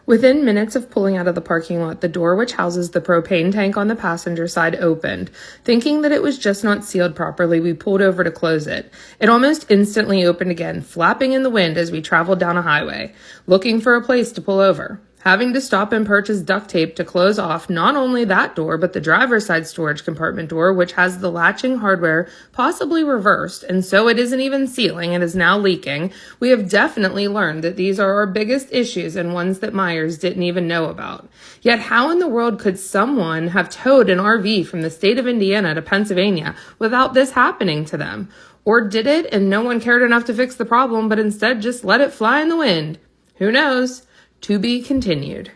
Within minutes of pulling out of the parking lot, the door which houses the propane tank on the passenger side opened. Thinking that it was just not sealed properly, we pulled over to close it. It almost instantly opened again, flapping in the wind as we traveled down a highway, looking for a place to pull over. Having to stop and purchase duct tape to close off not only that door, but the driver's side storage compartment door, which has the latching hardware possibly reversed, and so it isn't even sealing and is now leaking. We have definitely learned that these are our biggest issues and ones that Myers didn't even know about. Yet how in the world could someone have towed an RV from the state of Indiana to Pennsylvania without this happening to them? Or did it and no one cared enough to fix the problem, but instead just let it fly in the wind? Who knows? To be continued.